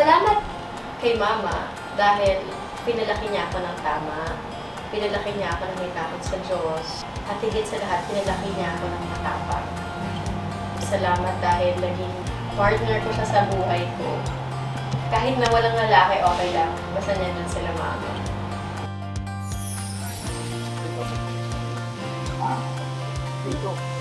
Salamat kay Mama dahil pinalaki niya ako ng tama. Pinalaki niya ako ng may takot sa Diyos. At higit sa lahat, pinalaki niya ako ng matapang. Salamat dahil naging partner ko siya sa buhay ko. Kahit na walang lalaki, okay lang. Basta nandun sila Mama. Dito.